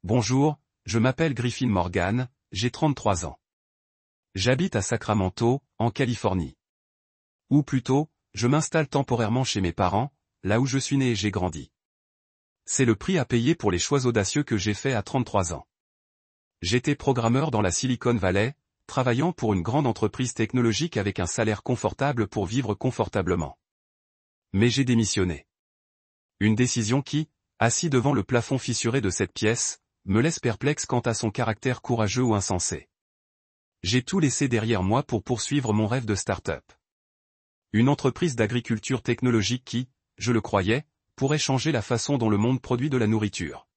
Bonjour, je m'appelle Griffin Morgan, j'ai 33 ans. J'habite à Sacramento, en Californie. Ou plutôt, je m'installe temporairement chez mes parents, là où je suis né et j'ai grandi. C'est le prix à payer pour les choix audacieux que j'ai faits à 33 ans. J'étais programmeur dans la Silicon Valley, travaillant pour une grande entreprise technologique avec un salaire confortable pour vivre confortablement. Mais j'ai démissionné. Une décision qui, assis devant le plafond fissuré de cette pièce, me laisse perplexe quant à son caractère courageux ou insensé. J'ai tout laissé derrière moi pour poursuivre mon rêve de start-up. Une entreprise d'agriculture technologique qui, je le croyais, pourrait changer la façon dont le monde produit de la nourriture.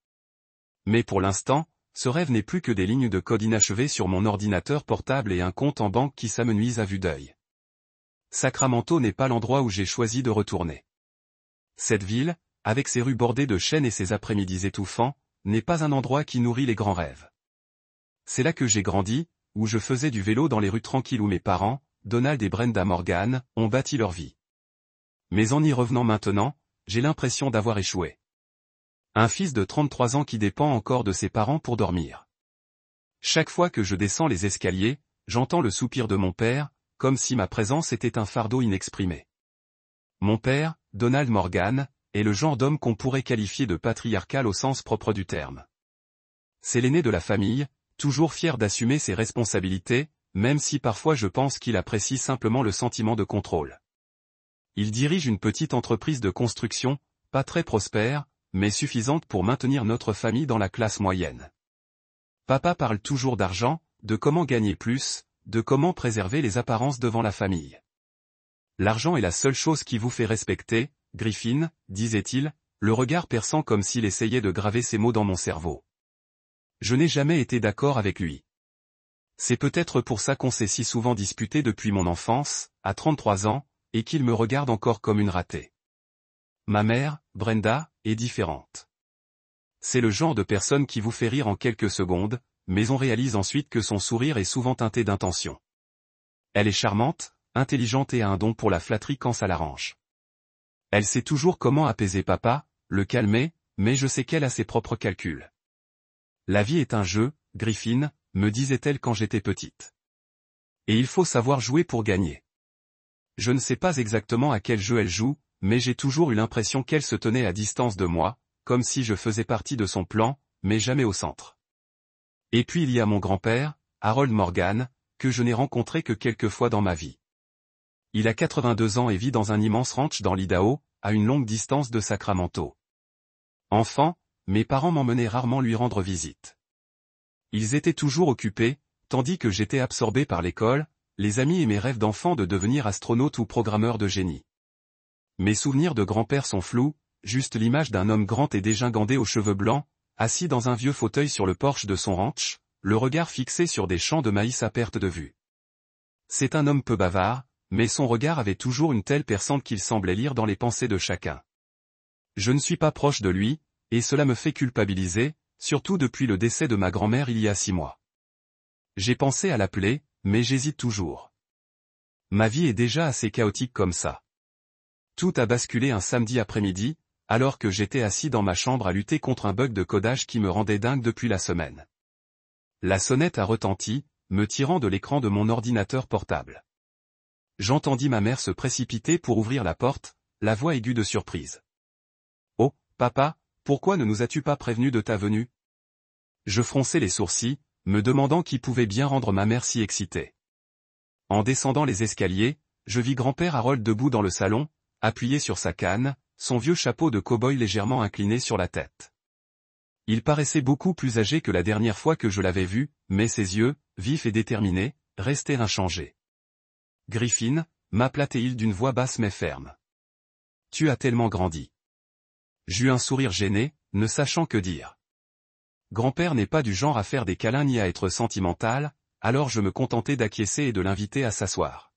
Mais pour l'instant, ce rêve n'est plus que des lignes de code inachevées sur mon ordinateur portable et un compte en banque qui s'amenuise à vue d'œil. Sacramento n'est pas l'endroit où j'ai choisi de retourner. Cette ville, avec ses rues bordées de chênes et ses après-midi étouffants, n'est pas un endroit qui nourrit les grands rêves. C'est là que j'ai grandi, où je faisais du vélo dans les rues tranquilles où mes parents, Donald et Brenda Morgan, ont bâti leur vie. Mais en y revenant maintenant, j'ai l'impression d'avoir échoué. Un fils de 33 ans qui dépend encore de ses parents pour dormir. Chaque fois que je descends les escaliers, j'entends le soupir de mon père, comme si ma présence était un fardeau inexprimé. Mon père, Donald Morgan, est le genre d'homme qu'on pourrait qualifier de patriarcal au sens propre du terme. C'est l'aîné de la famille, toujours fier d'assumer ses responsabilités, même si parfois je pense qu'il apprécie simplement le sentiment de contrôle. Il dirige une petite entreprise de construction, pas très prospère, mais suffisante pour maintenir notre famille dans la classe moyenne. Papa parle toujours d'argent, de comment gagner plus, de comment préserver les apparences devant la famille. L'argent est la seule chose qui vous fait respecter, Griffin, disait-il, le regard perçant comme s'il essayait de graver ces mots dans mon cerveau. Je n'ai jamais été d'accord avec lui. C'est peut-être pour ça qu'on s'est si souvent disputé depuis mon enfance, à 33 ans, et qu'il me regarde encore comme une ratée. Ma mère, Brenda, est différente. C'est le genre de personne qui vous fait rire en quelques secondes, mais on réalise ensuite que son sourire est souvent teinté d'intention. Elle est charmante, intelligente et a un don pour la flatterie quand ça l'arrange. Elle sait toujours comment apaiser papa, le calmer, mais je sais qu'elle a ses propres calculs. La vie est un jeu, Griffin, me disait-elle quand j'étais petite. Et il faut savoir jouer pour gagner. Je ne sais pas exactement à quel jeu elle joue, mais j'ai toujours eu l'impression qu'elle se tenait à distance de moi, comme si je faisais partie de son plan, mais jamais au centre. Et puis il y a mon grand-père, Harold Morgan, que je n'ai rencontré que quelques fois dans ma vie. Il a 82 ans et vit dans un immense ranch dans l'Idaho, à une longue distance de Sacramento. Enfant, mes parents m'emmenaient rarement lui rendre visite. Ils étaient toujours occupés, tandis que j'étais absorbé par l'école, les amis et mes rêves d'enfant de devenir astronaute ou programmeur de génie. Mes souvenirs de grand-père sont flous, juste l'image d'un homme grand et dégingandé aux cheveux blancs, assis dans un vieux fauteuil sur le porche de son ranch, le regard fixé sur des champs de maïs à perte de vue. C'est un homme peu bavard, mais son regard avait toujours une telle perçante qu'il semblait lire dans les pensées de chacun. Je ne suis pas proche de lui, et cela me fait culpabiliser, surtout depuis le décès de ma grand-mère il y a 6 mois. J'ai pensé à l'appeler, mais j'hésite toujours. Ma vie est déjà assez chaotique comme ça. Tout a basculé un samedi après-midi, alors que j'étais assis dans ma chambre à lutter contre un bug de codage qui me rendait dingue depuis la semaine. La sonnette a retenti, me tirant de l'écran de mon ordinateur portable. J'entendis ma mère se précipiter pour ouvrir la porte, la voix aiguë de surprise. « Oh, papa, pourquoi ne nous as-tu pas prévenu de ta venue ?» Je fronçai les sourcils, me demandant qui pouvait bien rendre ma mère si excitée. En descendant les escaliers, je vis grand-père Harold debout dans le salon, appuyé sur sa canne, son vieux chapeau de cow-boy légèrement incliné sur la tête. Il paraissait beaucoup plus âgé que la dernière fois que je l'avais vu, mais ses yeux, vifs et déterminés, restaient inchangés. « Griffin » m'appela-t-il d'une voix basse mais ferme. « Tu as tellement grandi. » J'eus un sourire gêné, ne sachant que dire. Grand-père n'est pas du genre à faire des câlins ni à être sentimental, alors je me contentai d'acquiescer et de l'inviter à s'asseoir.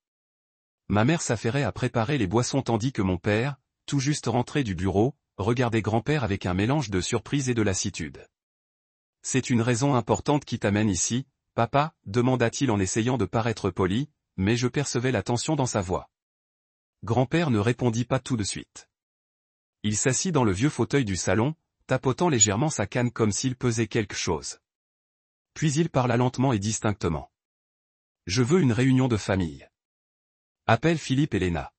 Ma mère s'affairait à préparer les boissons tandis que mon père, tout juste rentré du bureau, regardait grand-père avec un mélange de surprise et de lassitude. « C'est une raison importante qui t'amène ici, papa ?» demanda-t-il en essayant de paraître poli, mais je percevais la tension dans sa voix. Grand-père ne répondit pas tout de suite. Il s'assit dans le vieux fauteuil du salon, tapotant légèrement sa canne comme s'il pesait quelque chose. Puis il parla lentement et distinctement. Je veux une réunion de famille. Appelle Philippe et Léna.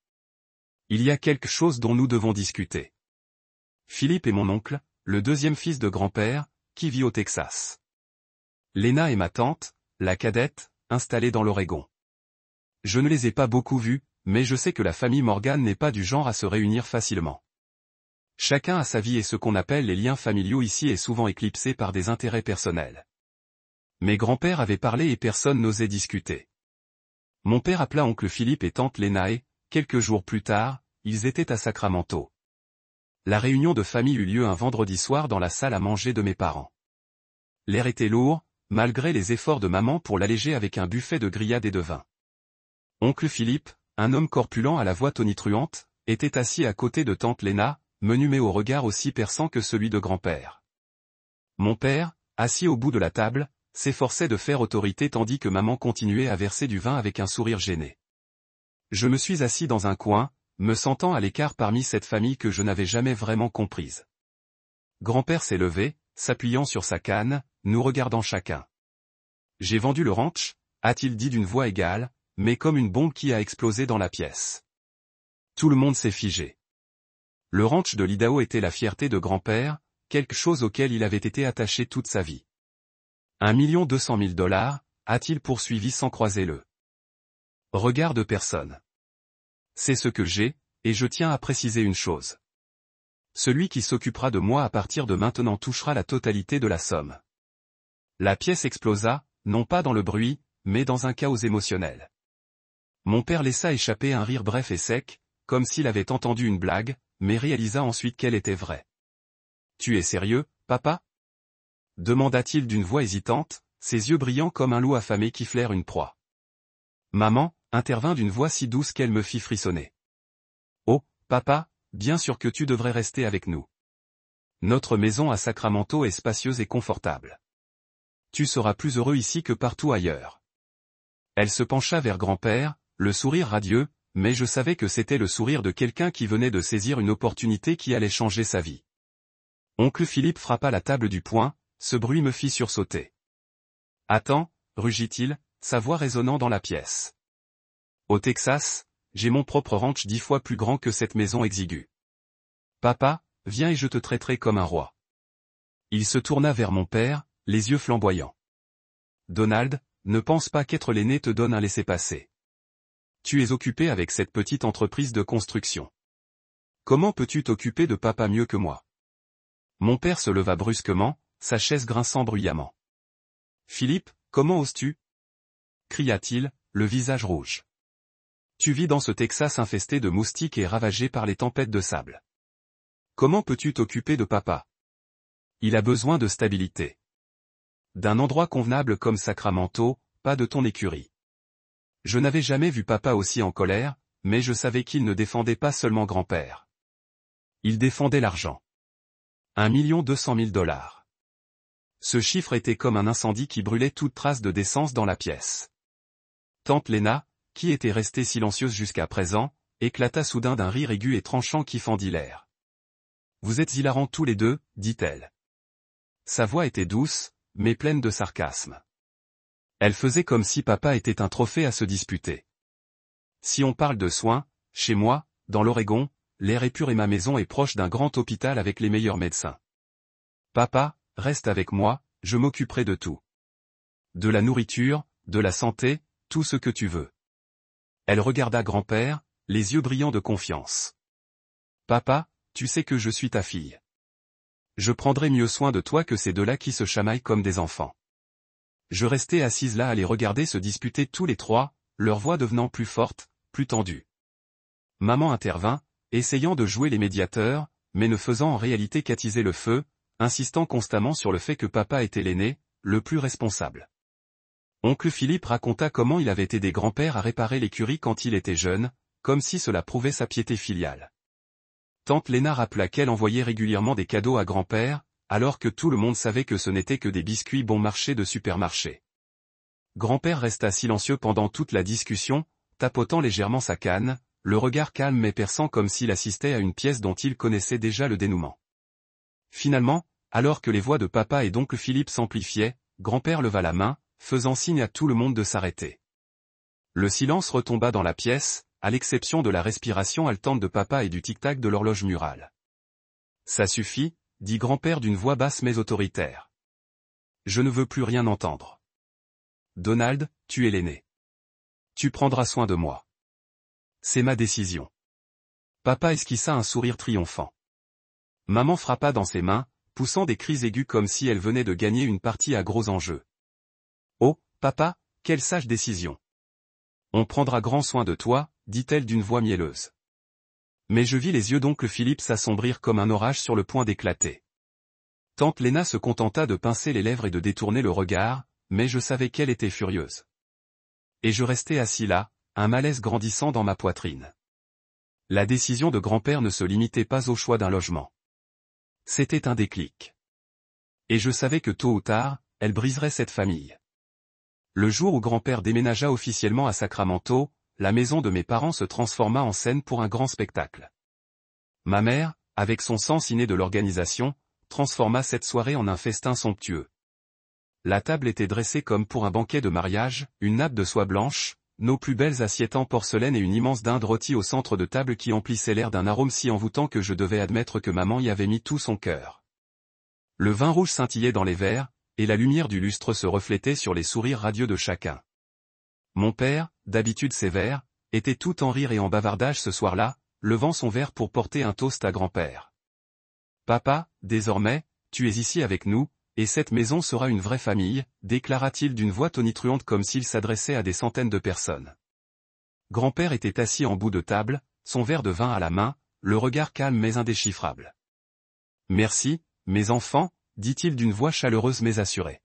Il y a quelque chose dont nous devons discuter. Philippe est mon oncle, le deuxième fils de grand-père, qui vit au Texas. Léna est ma tante, la cadette, installée dans l'Oregon. Je ne les ai pas beaucoup vus, mais je sais que la famille Morgan n'est pas du genre à se réunir facilement. Chacun a sa vie et ce qu'on appelle les liens familiaux ici est souvent éclipsé par des intérêts personnels. Mes grands-pères avaient parlé et personne n'osait discuter. Mon père appela oncle Philippe et tante Léna et, quelques jours plus tard, ils étaient à Sacramento. La réunion de famille eut lieu un vendredi soir dans la salle à manger de mes parents. L'air était lourd, malgré les efforts de maman pour l'alléger avec un buffet de grillades et de vin. Oncle Philippe, un homme corpulent à la voix tonitruante, était assis à côté de tante Léna, menu mais au regard aussi perçant que celui de grand-père. Mon père, assis au bout de la table, s'efforçait de faire autorité tandis que maman continuait à verser du vin avec un sourire gêné. Je me suis assis dans un coin, me sentant à l'écart parmi cette famille que je n'avais jamais vraiment comprise. Grand-père s'est levé, s'appuyant sur sa canne, nous regardant chacun. J'ai vendu le ranch, a-t-il dit d'une voix égale, mais comme une bombe qui a explosé dans la pièce. Tout le monde s'est figé. Le ranch de l'Idaho était la fierté de grand-père, quelque chose auquel il avait été attaché toute sa vie. 1 200 000 $, a-t-il poursuivi sans croiser le regard de personne. C'est ce que j'ai, et je tiens à préciser une chose. Celui qui s'occupera de moi à partir de maintenant touchera la totalité de la somme. La pièce explosa, non pas dans le bruit, mais dans un chaos émotionnel. Mon père laissa échapper un rire bref et sec, comme s'il avait entendu une blague, mais réalisa ensuite qu'elle était vraie. « Tu es sérieux, papa ?» demanda-t-il d'une voix hésitante, ses yeux brillants comme un loup affamé qui flaire une proie. Maman, intervint d'une voix si douce qu'elle me fit frissonner. « Oh, papa, bien sûr que tu devrais rester avec nous. Notre maison à Sacramento est spacieuse et confortable. Tu seras plus heureux ici que partout ailleurs. » Elle se pencha vers grand-père, le sourire radieux, mais je savais que c'était le sourire de quelqu'un qui venait de saisir une opportunité qui allait changer sa vie. Oncle Philippe frappa la table du poing, ce bruit me fit sursauter. « Attends, rugit-il, sa voix résonnant dans la pièce. Au Texas, j'ai mon propre ranch 10 fois plus grand que cette maison exiguë. Papa, viens et je te traiterai comme un roi. » Il se tourna vers mon père, les yeux flamboyants. « Donald, ne pense pas qu'être l'aîné te donne un laissez-passer. Tu es occupé avec cette petite entreprise de construction. Comment peux-tu t'occuper de papa mieux que moi ?» Mon père se leva brusquement, sa chaise grinçant bruyamment. « Philippe, comment oses-tu » cria-t-il, le visage rouge. « Tu vis dans ce Texas infesté de moustiques et ravagé par les tempêtes de sable. Comment peux-tu t'occuper de papa? Il a besoin de stabilité. D'un endroit convenable comme Sacramento, pas de ton écurie. » Je n'avais jamais vu papa aussi en colère, mais je savais qu'il ne défendait pas seulement grand-père. Il défendait l'argent. 1 200 000 $. Ce chiffre était comme un incendie qui brûlait toute trace de décence dans la pièce. Tante Léna, qui était restée silencieuse jusqu'à présent, éclata soudain d'un rire aigu et tranchant qui fendit l'air. « Vous êtes hilarants tous les deux, dit-elle. » Sa voix était douce, mais pleine de sarcasme. Elle faisait comme si papa était un trophée à se disputer. Si on parle de soins, chez moi, dans l'Oregon, l'air est pur et ma maison est proche d'un grand hôpital avec les meilleurs médecins. Papa, reste avec moi, je m'occuperai de tout. De la nourriture, de la santé, tout ce que tu veux. Elle regarda grand-père, les yeux brillants de confiance. Papa, tu sais que je suis ta fille. Je prendrai mieux soin de toi que ces deux-là qui se chamaillent comme des enfants. Je restais assise là à les regarder se disputer tous les trois, leur voix devenant plus forte, plus tendue. Maman intervint, essayant de jouer les médiateurs, mais ne faisant en réalité qu'attiser le feu, insistant constamment sur le fait que papa était l'aîné, le plus responsable. Oncle Philippe raconta comment il avait aidé grand-père à réparer l'écurie quand il était jeune, comme si cela prouvait sa piété filiale. Tante Léna rappela qu'elle envoyait régulièrement des cadeaux à grand-père, alors que tout le monde savait que ce n'était que des biscuits bon marché de supermarché. Grand-père resta silencieux pendant toute la discussion, tapotant légèrement sa canne, le regard calme mais perçant comme s'il assistait à une pièce dont il connaissait déjà le dénouement. Finalement, alors que les voix de papa et d'oncle Philippe s'amplifiaient, grand-père leva la main, faisant signe à tout le monde de s'arrêter. Le silence retomba dans la pièce, à l'exception de la respiration haletante de papa et du tic-tac de l'horloge murale. Ça suffit, dit grand-père d'une voix basse mais autoritaire. Je ne veux plus rien entendre. Donald, tu es l'aîné. Tu prendras soin de moi. C'est ma décision. Papa esquissa un sourire triomphant. Maman frappa dans ses mains, poussant des cris aigus comme si elle venait de gagner une partie à gros enjeux. Oh, papa, quelle sage décision. On prendra grand soin de toi, dit-elle d'une voix mielleuse. Mais je vis les yeux d'oncle Philippe s'assombrir comme un orage sur le point d'éclater. Tante Léna se contenta de pincer les lèvres et de détourner le regard, mais je savais qu'elle était furieuse. Et je restais assis là, un malaise grandissant dans ma poitrine. La décision de grand-père ne se limitait pas au choix d'un logement. C'était un déclic. Et je savais que tôt ou tard, elle briserait cette famille. Le jour où grand-père déménagea officiellement à Sacramento, la maison de mes parents se transforma en scène pour un grand spectacle. Ma mère, avec son sens inné de l'organisation, transforma cette soirée en un festin somptueux. La table était dressée comme pour un banquet de mariage, une nappe de soie blanche, nos plus belles assiettes en porcelaine et une immense dinde rôtie au centre de table qui emplissait l'air d'un arôme si envoûtant que je devais admettre que maman y avait mis tout son cœur. Le vin rouge scintillait dans les verres, et la lumière du lustre se reflétait sur les sourires radieux de chacun. Mon père, d'habitude sévère, était tout en rire et en bavardage ce soir-là, levant son verre pour porter un toast à grand-père. Papa, désormais, tu es ici avec nous, et cette maison sera une vraie famille, déclara-t-il d'une voix tonitruante comme s'il s'adressait à des centaines de personnes. Grand-père était assis en bout de table, son verre de vin à la main, le regard calme mais indéchiffrable. Merci, mes enfants, dit-il d'une voix chaleureuse mais assurée.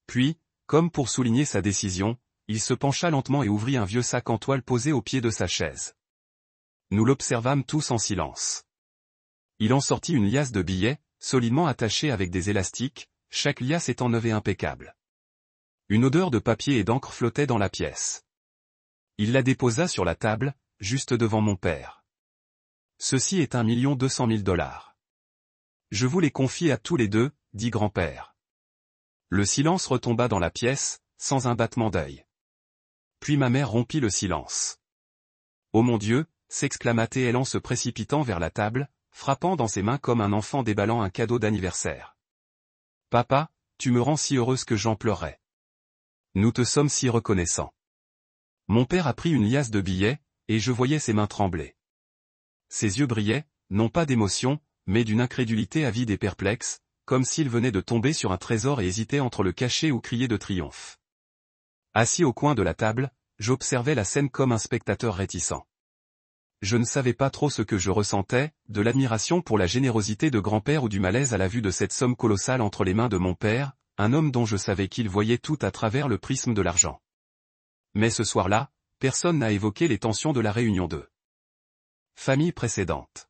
Puis, comme pour souligner sa décision, il se pencha lentement et ouvrit un vieux sac en toile posé au pied de sa chaise. Nous l'observâmes tous en silence. Il en sortit une liasse de billets, solidement attachés avec des élastiques, chaque liasse étant neuve et impeccable. Une odeur de papier et d'encre flottait dans la pièce. Il la déposa sur la table, juste devant mon père. Ceci est 1 200 000 $. Je vous les confie à tous les deux, dit grand-père. Le silence retomba dans la pièce, sans un battement d'œil. Puis ma mère rompit le silence. Oh mon Dieu, s'exclama-t-elle en se précipitant vers la table, frappant dans ses mains comme un enfant déballant un cadeau d'anniversaire. Papa, tu me rends si heureuse que j'en pleurerais. Nous te sommes si reconnaissants. Mon père a pris une liasse de billets, et je voyais ses mains trembler. Ses yeux brillaient, non pas d'émotion, mais d'une incrédulité avide et perplexe, comme s'il venait de tomber sur un trésor et hésitait entre le cacher ou crier de triomphe. Assis au coin de la table, j'observais la scène comme un spectateur réticent. Je ne savais pas trop ce que je ressentais, de l'admiration pour la générosité de grand-père ou du malaise à la vue de cette somme colossale entre les mains de mon père, un homme dont je savais qu'il voyait tout à travers le prisme de l'argent. Mais ce soir-là, personne n'a évoqué les tensions de la réunion de famille précédente.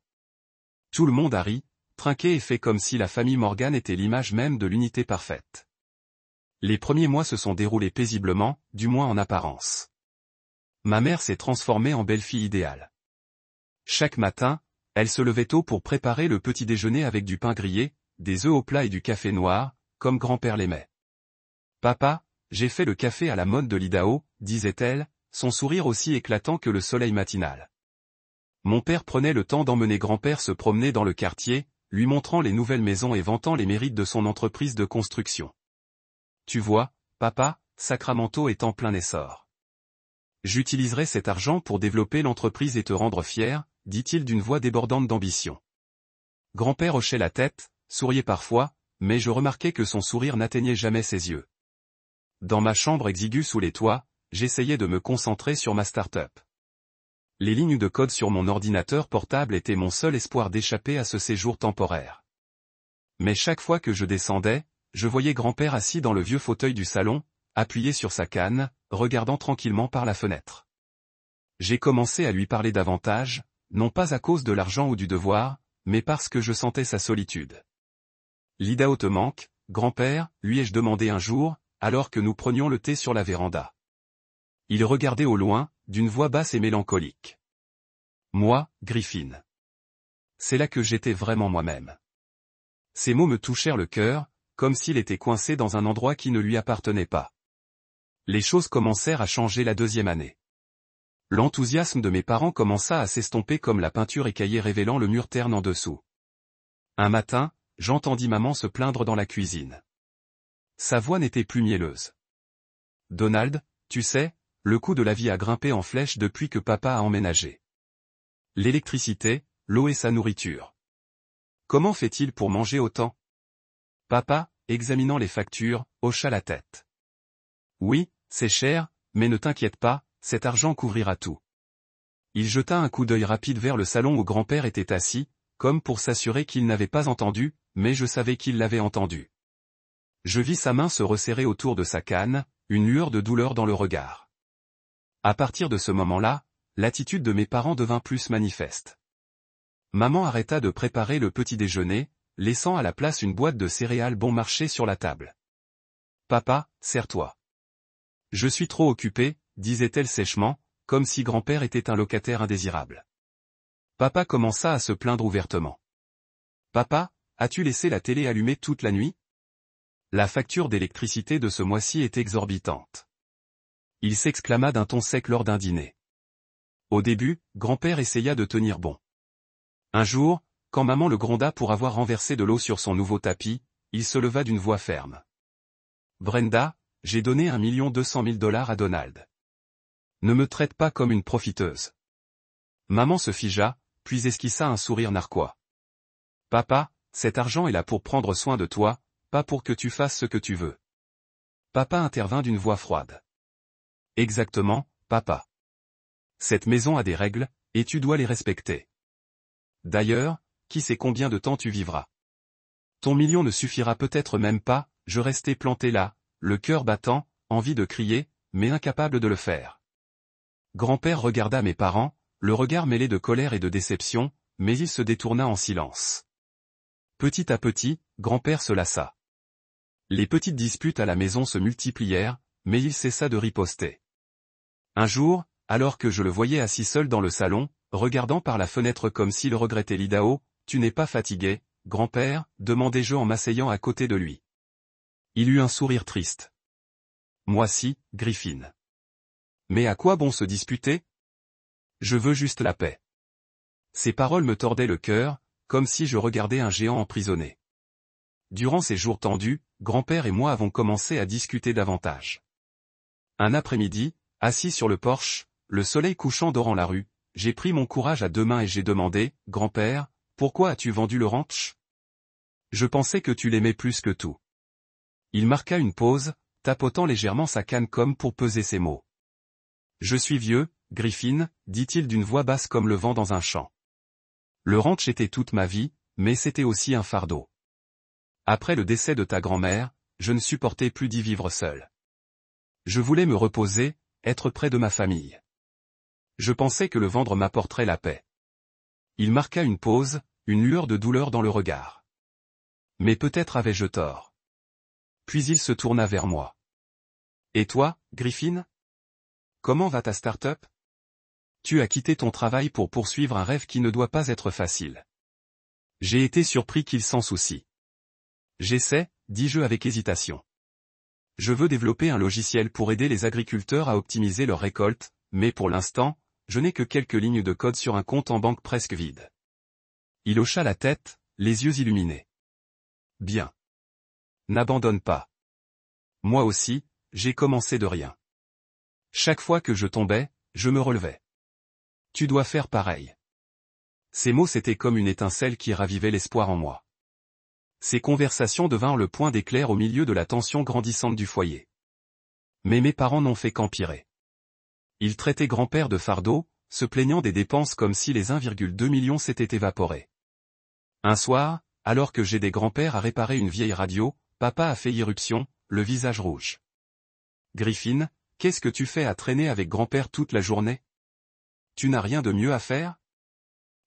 Tout le monde a ri, trinqué et fait comme si la famille Morgan était l'image même de l'unité parfaite. Les premiers mois se sont déroulés paisiblement, du moins en apparence. Ma mère s'est transformée en belle-fille idéale. Chaque matin, elle se levait tôt pour préparer le petit déjeuner avec du pain grillé, des œufs au plat et du café noir, comme grand-père l'aimait. Papa, j'ai fait le café à la mode de l'Idaho, disait-elle, son sourire aussi éclatant que le soleil matinal. Mon père prenait le temps d'emmener grand-père se promener dans le quartier, lui montrant les nouvelles maisons et vantant les mérites de son entreprise de construction. Tu vois, papa, Sacramento est en plein essor. J'utiliserai cet argent pour développer l'entreprise et te rendre fier, dit-il d'une voix débordante d'ambition. Grand-père hochait la tête, souriait parfois, mais je remarquais que son sourire n'atteignait jamais ses yeux. Dans ma chambre exiguë sous les toits, j'essayais de me concentrer sur ma start-up. Les lignes de code sur mon ordinateur portable étaient mon seul espoir d'échapper à ce séjour temporaire. Mais chaque fois que je descendais, je voyais grand-père assis dans le vieux fauteuil du salon, appuyé sur sa canne, regardant tranquillement par la fenêtre. J'ai commencé à lui parler davantage, non pas à cause de l'argent ou du devoir, mais parce que je sentais sa solitude. L'Idaho te manque, grand-père, lui ai-je demandé un jour, alors que nous prenions le thé sur la véranda. Il regardait au loin, d'une voix basse et mélancolique. Moi, Griffin. C'est là que j'étais vraiment moi-même. Ces mots me touchèrent le cœur, comme s'il était coincé dans un endroit qui ne lui appartenait pas. Les choses commencèrent à changer la deuxième année. L'enthousiasme de mes parents commença à s'estomper comme la peinture écaillée révélant le mur terne en dessous. Un matin, j'entendis maman se plaindre dans la cuisine. Sa voix n'était plus mielleuse. « Donald, tu sais, le coût de la vie a grimpé en flèche depuis que papa a emménagé. L'électricité, l'eau et sa nourriture. Comment fait-il pour manger autant ?» Papa, examinant les factures, hocha la tête. « Oui, c'est cher, mais ne t'inquiète pas, cet argent couvrira tout. » Il jeta un coup d'œil rapide vers le salon où grand-père était assis, comme pour s'assurer qu'il n'avait pas entendu, mais je savais qu'il l'avait entendu. Je vis sa main se resserrer autour de sa canne, une lueur de douleur dans le regard. À partir de ce moment-là, l'attitude de mes parents devint plus manifeste. Maman arrêta de préparer le petit déjeuner, laissant à la place une boîte de céréales bon marché sur la table. « Papa, sers-toi. »« Je suis trop occupée, » disait-elle sèchement, comme si grand-père était un locataire indésirable. Papa commença à se plaindre ouvertement. « Papa, as-tu laissé la télé allumée toute la nuit ? La facture d'électricité de ce mois-ci est exorbitante. » Il s'exclama d'un ton sec lors d'un dîner. Au début, grand-père essaya de tenir bon. Un jour, quand maman le gronda pour avoir renversé de l'eau sur son nouveau tapis, il se leva d'une voix ferme. « Brenda, j'ai donné $1 200 000 à Donald. Ne me traite pas comme une profiteuse. » Maman se figea, puis esquissa un sourire narquois. « Papa, cet argent est là pour prendre soin de toi, pas pour que tu fasses ce que tu veux. » Papa intervint d'une voix froide. « Exactement, papa. Cette maison a des règles, et tu dois les respecter. D'ailleurs, qui sait combien de temps tu vivras. Ton million ne suffira peut-être même pas. » Je restai planté là, le cœur battant, envie de crier, mais incapable de le faire. Grand-père regarda mes parents, le regard mêlé de colère et de déception, mais il se détourna en silence. Petit à petit, grand-père se lassa. Les petites disputes à la maison se multiplièrent, mais il cessa de riposter. Un jour, alors que je le voyais assis seul dans le salon, regardant par la fenêtre comme s'il regrettait l'Idaho, « Tu n'es pas fatigué, grand-père ?» demandai-je en m'asseyant à côté de lui. Il eut un sourire triste. « Moi si, Griffin. Mais à quoi bon se disputer ? Je veux juste la paix. » Ces paroles me tordaient le cœur, comme si je regardais un géant emprisonné. Durant ces jours tendus, grand-père et moi avons commencé à discuter davantage. Un après-midi, assis sur le porche, le soleil couchant dorant la rue, j'ai pris mon courage à deux mains et j'ai demandé, « Grand-père, pourquoi as-tu vendu le ranch ? Je pensais que tu l'aimais plus que tout. » Il marqua une pause, tapotant légèrement sa canne comme pour peser ses mots. « Je suis vieux, Griffin, » dit-il d'une voix basse comme le vent dans un champ. Le ranch était toute ma vie, mais c'était aussi un fardeau. Après le décès de ta grand-mère, je ne supportais plus d'y vivre seul. Je voulais me reposer, être près de ma famille. Je pensais que le vendre m'apporterait la paix. Il marqua une pause, une lueur de douleur dans le regard. Mais peut-être avais-je tort. Puis il se tourna vers moi. « Et toi, Griffin ? Comment va ta start-up ? Tu as quitté ton travail pour poursuivre un rêve qui ne doit pas être facile. » J'ai été surpris qu'il s'en soucie. « J'essaie, » dis-je avec hésitation. « Je veux développer un logiciel pour aider les agriculteurs à optimiser leur récolte, mais pour l'instant, je n'ai que quelques lignes de code sur un compte en banque presque vide. » Il hocha la tête, les yeux illuminés. « Bien. N'abandonne pas. Moi aussi, j'ai commencé de rien. Chaque fois que je tombais, je me relevais. Tu dois faire pareil. » Ces mots c'était comme une étincelle qui ravivait l'espoir en moi. Ces conversations devinrent le point d'éclair au milieu de la tension grandissante du foyer. Mais mes parents n'ont fait qu'empirer. Ils traitaient grand-père de fardeau, se plaignant des dépenses comme si les 1,2 million s'étaient évaporés. Un soir, alors que j'aidais grand-père à réparer une vieille radio, papa a fait irruption, le visage rouge. « Griffin, qu'est-ce que tu fais à traîner avec grand-père toute la journée ? Tu n'as rien de mieux à faire ?»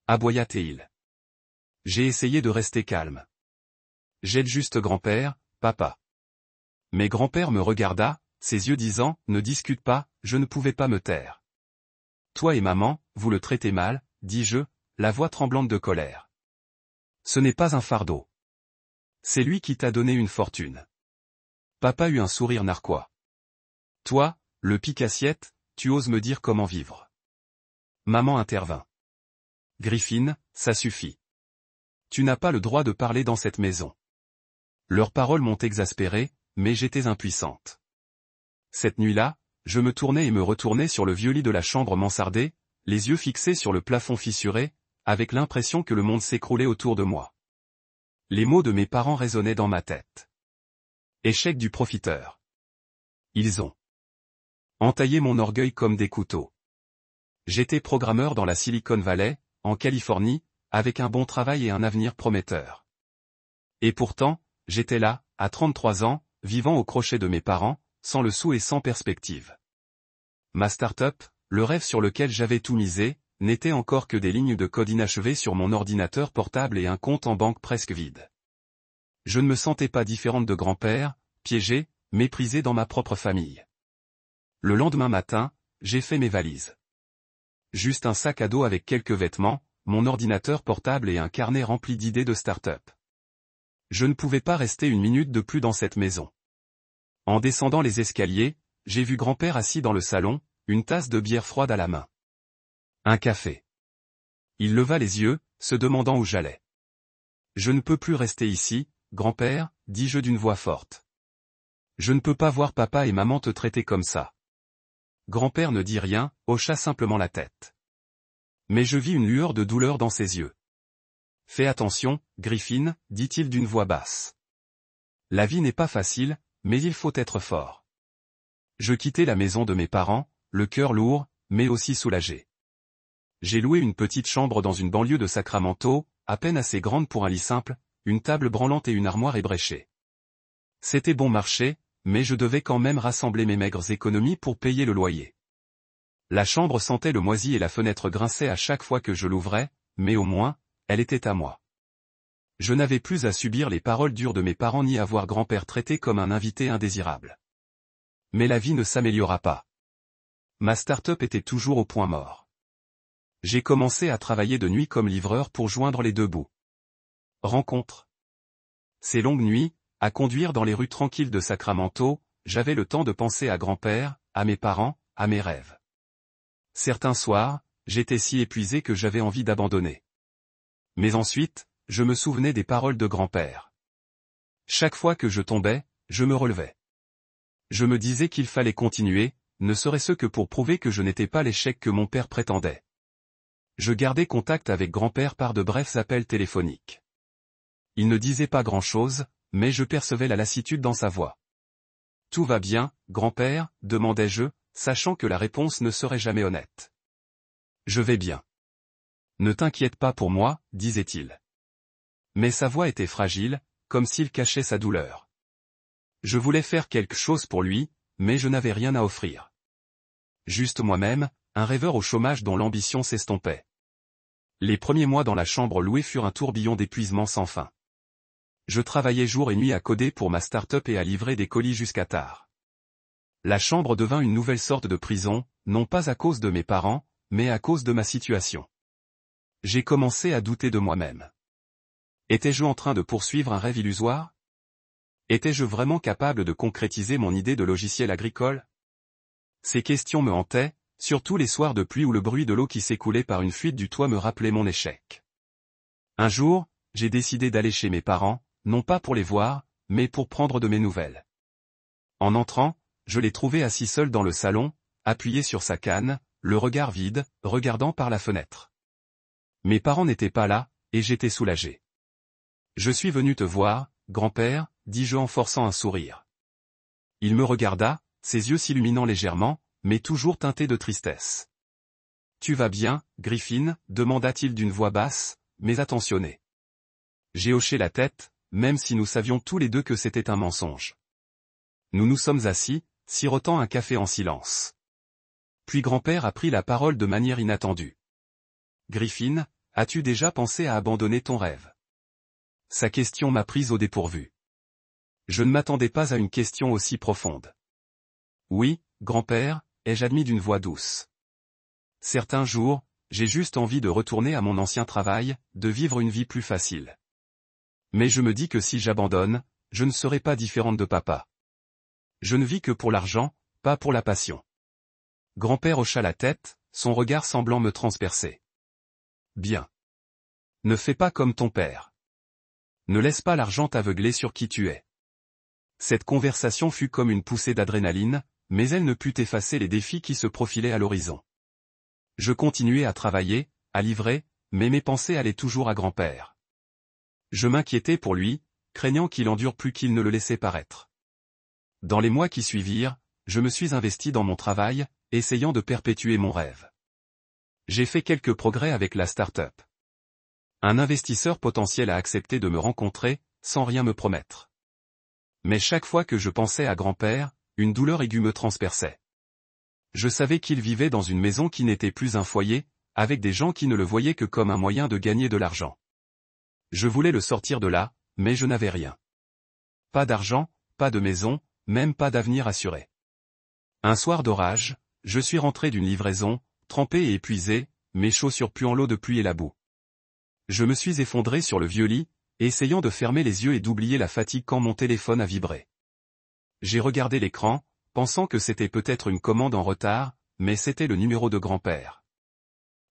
aboya-t-il. J'ai essayé de rester calme. « J'aide juste grand-père, papa. » Mais grand-père me regarda, ses yeux disant, « Ne discute pas », je ne pouvais pas me taire. « Toi et maman, vous le traitez mal, dis-je, la voix tremblante de colère. Ce n'est pas un fardeau. C'est lui qui t'a donné une fortune. Papa eut un sourire narquois. Toi, le pique-assiette, tu oses me dire comment vivre. Maman intervint. Griffin, ça suffit. Tu n'as pas le droit de parler dans cette maison. Leurs paroles m'ont exaspéré, mais j'étais impuissante. Cette nuit-là, je me tournais et me retournais sur le vieux lit de la chambre mansardée, les yeux fixés sur le plafond fissuré, avec l'impression que le monde s'écroulait autour de moi. Les mots de mes parents résonnaient dans ma tête. Échec du profiteur. Ils ont entaillé mon orgueil comme des couteaux. J'étais programmeur dans la Silicon Valley, en Californie, avec un bon travail et un avenir prometteur. Et pourtant, j'étais là, à 33 ans, vivant au crochet de mes parents, sans le sou et sans perspective. Ma start-up, le rêve sur lequel j'avais tout misé, n'était encore que des lignes de code inachevées sur mon ordinateur portable et un compte en banque presque vide. Je ne me sentais pas différente de grand-père, piégé, méprisé dans ma propre famille. Le lendemain matin, j'ai fait mes valises. Juste un sac à dos avec quelques vêtements, mon ordinateur portable et un carnet rempli d'idées de start-up. Je ne pouvais pas rester une minute de plus dans cette maison. En descendant les escaliers, j'ai vu grand-père assis dans le salon, une tasse de bière froide à la main. Un café. Il leva les yeux, se demandant où j'allais. Je ne peux plus rester ici, grand-père, dis-je d'une voix forte. Je ne peux pas voir papa et maman te traiter comme ça. Grand-père ne dit rien, hocha simplement la tête. Mais je vis une lueur de douleur dans ses yeux. Fais attention, Griffin, dit-il d'une voix basse. La vie n'est pas facile, mais il faut être fort. Je quittai la maison de mes parents, le cœur lourd, mais aussi soulagé. J'ai loué une petite chambre dans une banlieue de Sacramento, à peine assez grande pour un lit simple, une table branlante et une armoire ébréchée. C'était bon marché, mais je devais quand même rassembler mes maigres économies pour payer le loyer. La chambre sentait le moisi et la fenêtre grinçait à chaque fois que je l'ouvrais, mais au moins, elle était à moi. Je n'avais plus à subir les paroles dures de mes parents ni à voir grand-père traité comme un invité indésirable. Mais la vie ne s'améliora pas. Ma start-up était toujours au point mort. J'ai commencé à travailler de nuit comme livreur pour joindre les deux bouts. Rencontre. Ces longues nuits, à conduire dans les rues tranquilles de Sacramento, j'avais le temps de penser à grand-père, à mes parents, à mes rêves. Certains soirs, j'étais si épuisé que j'avais envie d'abandonner. Mais ensuite, je me souvenais des paroles de grand-père. Chaque fois que je tombais, je me relevais. Je me disais qu'il fallait continuer, ne serait-ce que pour prouver que je n'étais pas l'échec que mon père prétendait. Je gardais contact avec grand-père par de brefs appels téléphoniques. Il ne disait pas grand-chose, mais je percevais la lassitude dans sa voix. « Tout va bien, grand-père » demandai-je, sachant que la réponse ne serait jamais honnête. « Je vais bien. »« Ne t'inquiète pas pour moi » disait-il. Mais sa voix était fragile, comme s'il cachait sa douleur. Je voulais faire quelque chose pour lui, mais je n'avais rien à offrir. Juste moi-même, un rêveur au chômage dont l'ambition s'estompait. Les premiers mois dans la chambre louée furent un tourbillon d'épuisement sans fin. Je travaillais jour et nuit à coder pour ma start-up et à livrer des colis jusqu'à tard. La chambre devint une nouvelle sorte de prison, non pas à cause de mes parents, mais à cause de ma situation. J'ai commencé à douter de moi-même. Étais-je en train de poursuivre un rêve illusoire? Étais-je vraiment capable de concrétiser mon idée de logiciel agricole? Ces questions me hantaient, surtout les soirs de pluie où le bruit de l'eau qui s'écoulait par une fuite du toit me rappelait mon échec. Un jour, j'ai décidé d'aller chez mes parents, non pas pour les voir, mais pour prendre de mes nouvelles. En entrant, je l'ai trouvé assis seul dans le salon, appuyé sur sa canne, le regard vide, regardant par la fenêtre. Mes parents n'étaient pas là, et j'étais soulagé. « Je suis venu te voir, grand-père » dis-je en forçant un sourire. Il me regarda, ses yeux s'illuminant légèrement, mais toujours teintés de tristesse. « Tu vas bien, Griffin » demanda-t-il d'une voix basse, mais attentionnée. J'ai hoché la tête, même si nous savions tous les deux que c'était un mensonge. Nous nous sommes assis, sirotant un café en silence. Puis grand-père a pris la parole de manière inattendue. « Griffin, as-tu déjà pensé à abandonner ton rêve ?» Sa question m'a prise au dépourvu. Je ne m'attendais pas à une question aussi profonde. « Oui, grand-père » ai-je admis d'une voix douce. Certains jours, j'ai juste envie de retourner à mon ancien travail, de vivre une vie plus facile. Mais je me dis que si j'abandonne, je ne serai pas différente de papa. Je ne vis que pour l'argent, pas pour la passion. Grand-père hocha la tête, son regard semblant me transpercer. Bien. Ne fais pas comme ton père. Ne laisse pas l'argent t'aveugler sur qui tu es. Cette conversation fut comme une poussée d'adrénaline, mais elle ne put effacer les défis qui se profilaient à l'horizon. Je continuais à travailler, à livrer, mais mes pensées allaient toujours à grand-père. Je m'inquiétais pour lui, craignant qu'il endure plus qu'il ne le laissait paraître. Dans les mois qui suivirent, je me suis investi dans mon travail, essayant de perpétuer mon rêve. J'ai fait quelques progrès avec la start-up. Un investisseur potentiel a accepté de me rencontrer, sans rien me promettre. Mais chaque fois que je pensais à grand-père, une douleur aiguë me transperçait. Je savais qu'il vivait dans une maison qui n'était plus un foyer, avec des gens qui ne le voyaient que comme un moyen de gagner de l'argent. Je voulais le sortir de là, mais je n'avais rien. Pas d'argent, pas de maison, même pas d'avenir assuré. Un soir d'orage, je suis rentré d'une livraison, trempé et épuisé, mes chaussures puant l'eau de pluie et la boue. Je me suis effondré sur le vieux lit, essayant de fermer les yeux et d'oublier la fatigue quand mon téléphone a vibré. J'ai regardé l'écran, pensant que c'était peut-être une commande en retard, mais c'était le numéro de grand-père.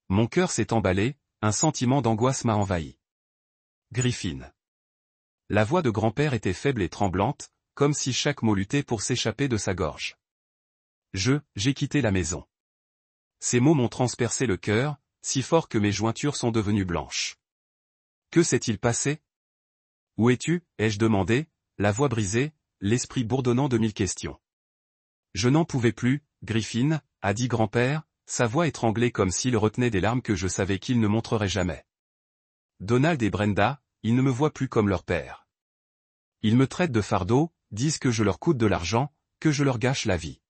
Mon cœur s'est emballé, un sentiment d'angoisse m'a envahi. Griffin. La voix de grand-père était faible et tremblante, comme si chaque mot luttait pour s'échapper de sa gorge. J'ai quitté la maison. Ces mots m'ont transpercé le cœur, si fort que mes jointures sont devenues blanches. Que s'est-il passé? Où es-tu? Ai-je demandé, la voix brisée, l'esprit bourdonnant de 1000 questions. Je n'en pouvais plus, Griffin, a dit grand-père, sa voix étranglée comme s'il retenait des larmes que je savais qu'il ne montrerait jamais. Donald et Brenda, ils ne me voient plus comme leur père. Ils me traitent de fardeau, disent que je leur coûte de l'argent, que je leur gâche la vie.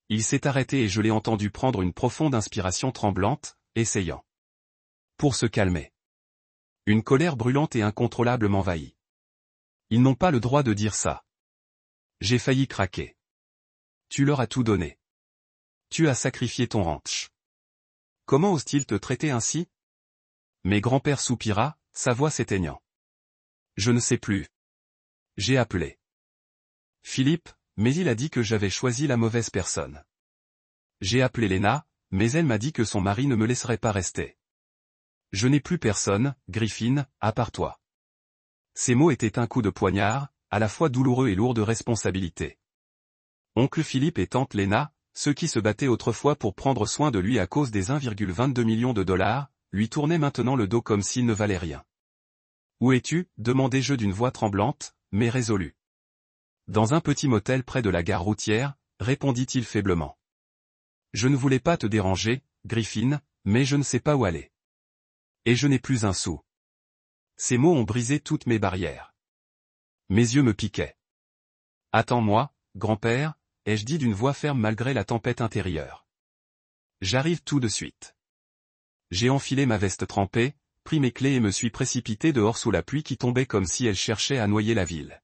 Il s'est arrêté et je l'ai entendu prendre une profonde inspiration tremblante, essayant. Pour se calmer. Une colère brûlante et incontrôlable m'envahit. Ils n'ont pas le droit de dire ça. J'ai failli craquer. Tu leur as tout donné. Tu as sacrifié ton ranch. Comment ose-t-il te traiter ainsi? Mais grand-père soupira, sa voix s'éteignant. Je ne sais plus. J'ai appelé Philippe, mais il a dit que j'avais choisi la mauvaise personne. J'ai appelé Lena, mais elle m'a dit que son mari ne me laisserait pas rester. Je n'ai plus personne, Griffin, à part toi. Ces mots étaient un coup de poignard, à la fois douloureux et lourd de responsabilité. Oncle Philippe et tante Lena, ceux qui se battaient autrefois pour prendre soin de lui à cause des 1,22 million de dollars, lui tournaient maintenant le dos comme s'il ne valait rien. Où es-tu? Demandai-je d'une voix tremblante, mais résolue. Dans un petit motel près de la gare routière, répondit-il faiblement. Je ne voulais pas te déranger, Griffin, mais je ne sais pas où aller. Et je n'ai plus un sou. Ces mots ont brisé toutes mes barrières. Mes yeux me piquaient. Attends-moi, grand-père, ai-je dit d'une voix ferme malgré la tempête intérieure. J'arrive tout de suite. J'ai enfilé ma veste trempée, pris mes clés et me suis précipité dehors sous la pluie qui tombait comme si elle cherchait à noyer la ville.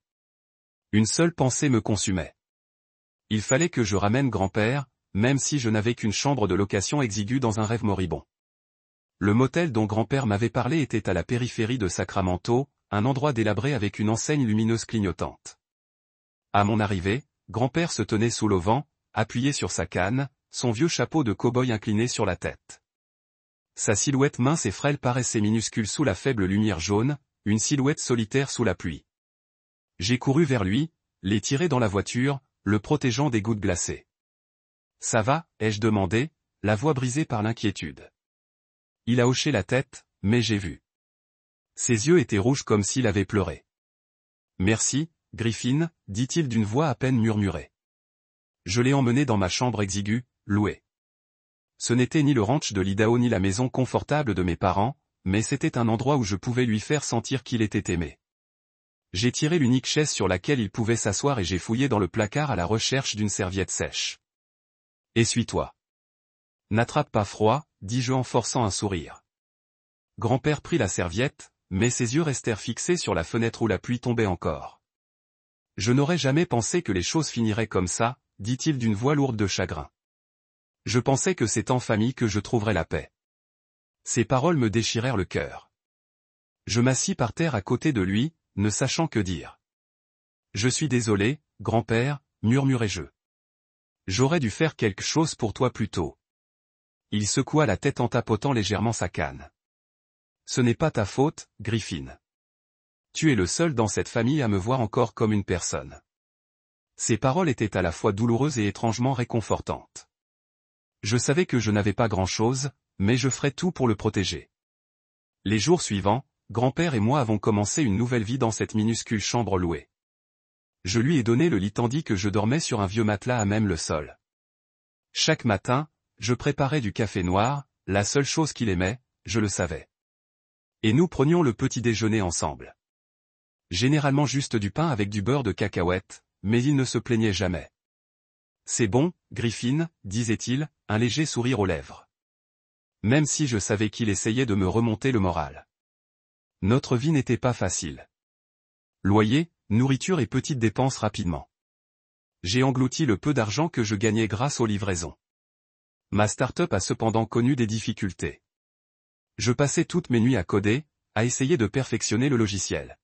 Une seule pensée me consumait. Il fallait que je ramène grand-père, même si je n'avais qu'une chambre de location exiguë dans un rêve moribond. Le motel dont grand-père m'avait parlé était à la périphérie de Sacramento, un endroit délabré avec une enseigne lumineuse clignotante. À mon arrivée, grand-père se tenait sous l'auvent, appuyé sur sa canne, son vieux chapeau de cow-boy incliné sur la tête. Sa silhouette mince et frêle paraissait minuscule sous la faible lumière jaune, une silhouette solitaire sous la pluie. J'ai couru vers lui, l'ai tiré dans la voiture, le protégeant des gouttes glacées. Ça va, ai-je demandé, la voix brisée par l'inquiétude. Il a hoché la tête, mais j'ai vu. Ses yeux étaient rouges comme s'il avait pleuré. Merci, Griffin, dit-il d'une voix à peine murmurée. Je l'ai emmené dans ma chambre exiguë, louée. Ce n'était ni le ranch de l'Idaho ni la maison confortable de mes parents, mais c'était un endroit où je pouvais lui faire sentir qu'il était aimé. J'ai tiré l'unique chaise sur laquelle il pouvait s'asseoir et j'ai fouillé dans le placard à la recherche d'une serviette sèche. Essuie-toi. N'attrape pas froid, dis-je en forçant un sourire. Grand-père prit la serviette, mais ses yeux restèrent fixés sur la fenêtre où la pluie tombait encore. Je n'aurais jamais pensé que les choses finiraient comme ça, dit-il d'une voix lourde de chagrin. Je pensais que c'est en famille que je trouverais la paix. Ces paroles me déchirèrent le cœur. Je m'assis par terre à côté de lui, ne sachant que dire. Je suis désolé, grand-père, murmurai-je. J'aurais dû faire quelque chose pour toi plus tôt. Il secoua la tête en tapotant légèrement sa canne. Ce n'est pas ta faute, Griffin. Tu es le seul dans cette famille à me voir encore comme une personne. Ces paroles étaient à la fois douloureuses et étrangement réconfortantes. Je savais que je n'avais pas grand-chose, mais je ferais tout pour le protéger. Les jours suivants, grand-père et moi avons commencé une nouvelle vie dans cette minuscule chambre louée. Je lui ai donné le lit tandis que je dormais sur un vieux matelas à même le sol. Chaque matin, je préparais du café noir, la seule chose qu'il aimait, je le savais. Et nous prenions le petit déjeuner ensemble. Généralement juste du pain avec du beurre de cacahuète, mais il ne se plaignait jamais. C'est bon, Griffin, disait-il, un léger sourire aux lèvres. Même si je savais qu'il essayait de me remonter le moral. Notre vie n'était pas facile. Loyer, nourriture et petites dépenses rapidement. J'ai englouti le peu d'argent que je gagnais grâce aux livraisons. Ma start-up a cependant connu des difficultés. Je passais toutes mes nuits à coder, à essayer de perfectionner le logiciel.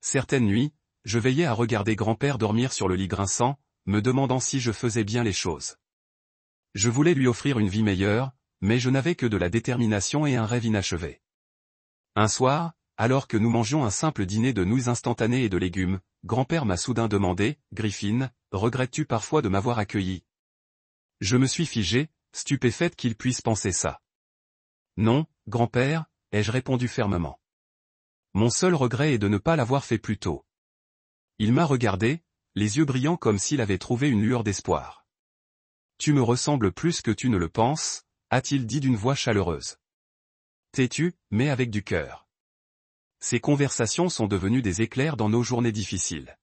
Certaines nuits, je veillais à regarder grand-père dormir sur le lit grinçant, me demandant si je faisais bien les choses. Je voulais lui offrir une vie meilleure, mais je n'avais que de la détermination et un rêve inachevé. Un soir, alors que nous mangions un simple dîner de nouilles instantanées et de légumes, grand-père m'a soudain demandé, « Griffin, regrettes-tu parfois de m'avoir accueilli ?» Je me suis figé, stupéfaite qu'il puisse penser ça. « Non, grand-père, » ai-je répondu fermement. Mon seul regret est de ne pas l'avoir fait plus tôt. Il m'a regardé, les yeux brillants comme s'il avait trouvé une lueur d'espoir. « Tu me ressembles plus que tu ne le penses, » a-t-il dit d'une voix chaleureuse. Têtu, mais avec du cœur. Ces conversations sont devenues des éclairs dans nos journées difficiles.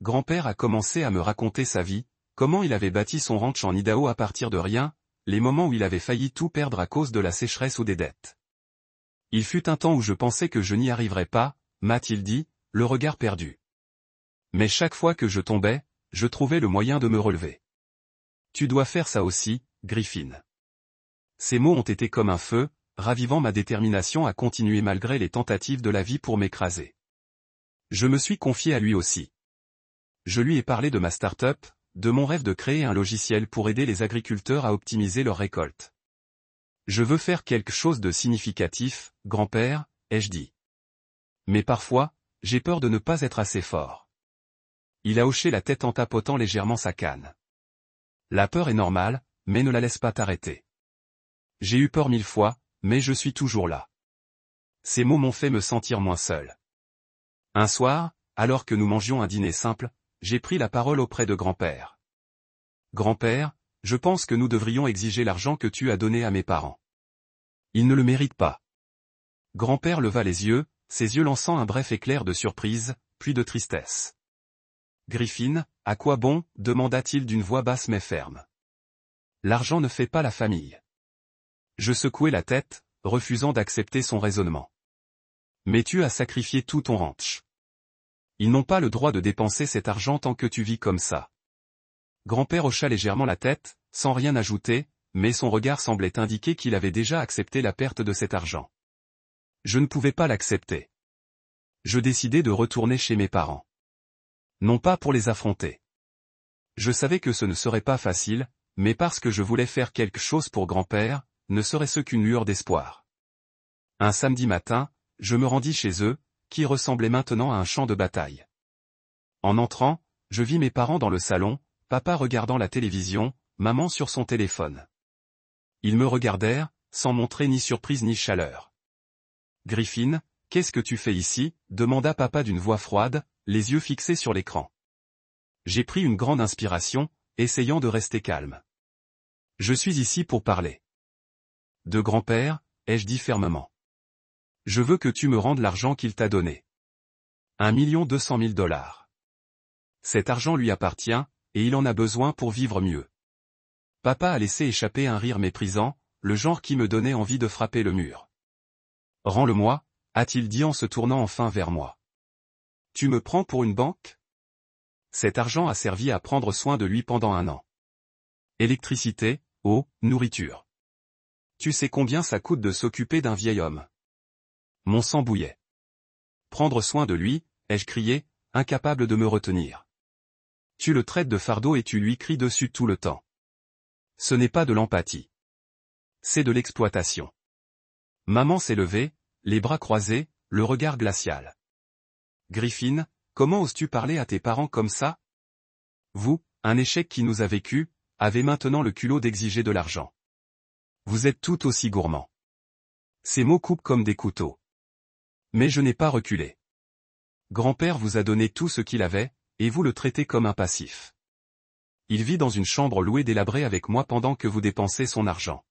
Grand-père a commencé à me raconter sa vie, comment il avait bâti son ranch en Idaho à partir de rien, les moments où il avait failli tout perdre à cause de la sécheresse ou des dettes. Il fut un temps où je pensais que je n'y arriverais pas, m'a-t-il dit, le regard perdu. Mais chaque fois que je tombais, je trouvais le moyen de me relever. Tu dois faire ça aussi, Griffin. Ces mots ont été comme un feu, ravivant ma détermination à continuer malgré les tentatives de la vie pour m'écraser. Je me suis confié à lui aussi. Je lui ai parlé de ma start-up, de mon rêve de créer un logiciel pour aider les agriculteurs à optimiser leurs récoltes. Je veux faire quelque chose de significatif, grand-père, ai-je dit. Mais parfois, j'ai peur de ne pas être assez fort. Il a hoché la tête en tapotant légèrement sa canne. La peur est normale, mais ne la laisse pas t'arrêter. J'ai eu peur 1000 fois, mais je suis toujours là. Ces mots m'ont fait me sentir moins seul. Un soir, alors que nous mangions un dîner simple, j'ai pris la parole auprès de grand-père. Grand-père, je pense que nous devrions exiger l'argent que tu as donné à mes parents. Ils ne le méritent pas. Grand-père leva les yeux, ses yeux lançant un bref éclair de surprise, puis de tristesse. Griffin, à quoi bon, demanda-t-il d'une voix basse mais ferme. L'argent ne fait pas la famille. Je secouai la tête, refusant d'accepter son raisonnement. Mais tu as sacrifié tout ton ranch. Ils n'ont pas le droit de dépenser cet argent tant que tu vis comme ça. Grand-père hocha légèrement la tête, sans rien ajouter, mais son regard semblait indiquer qu'il avait déjà accepté la perte de cet argent. Je ne pouvais pas l'accepter. Je décidai de retourner chez mes parents. Non pas pour les affronter. Je savais que ce ne serait pas facile, mais parce que je voulais faire quelque chose pour grand-père, ne serait-ce qu'une lueur d'espoir. Un samedi matin, je me rendis chez eux, qui ressemblait maintenant à un champ de bataille. En entrant, je vis mes parents dans le salon, papa regardant la télévision, maman sur son téléphone. Ils me regardèrent, sans montrer ni surprise ni chaleur. « Griffin, qu'est-ce que tu fais ici ?» demanda papa d'une voix froide, les yeux fixés sur l'écran. J'ai pris une grande inspiration, essayant de rester calme. « Je suis ici pour parler. » De grand-père, ai-je dit fermement. Je veux que tu me rendes l'argent qu'il t'a donné. 1 200 000 $. Cet argent lui appartient, et il en a besoin pour vivre mieux. Papa a laissé échapper un rire méprisant, le genre qui me donnait envie de frapper le mur. Rends-le-moi, a-t-il dit en se tournant enfin vers moi. Tu me prends pour une banque ? Cet argent a servi à prendre soin de lui pendant 1 an. Électricité, eau, nourriture. Tu sais combien ça coûte de s'occuper d'un vieil homme. Mon sang bouillait. Prendre soin de lui, ai-je crié, incapable de me retenir. Tu le traites de fardeau et tu lui cries dessus tout le temps. Ce n'est pas de l'empathie. C'est de l'exploitation. Maman s'est levée, les bras croisés, le regard glacial. Griffin, comment oses-tu parler à tes parents comme ça? Vous, un échec qui nous a vécu, avez maintenant le culot d'exiger de l'argent. Vous êtes tout aussi gourmand. Ces mots coupent comme des couteaux. Mais je n'ai pas reculé. Grand-père vous a donné tout ce qu'il avait, et vous le traitez comme un passif. Il vit dans une chambre louée délabrée avec moi pendant que vous dépensez son argent.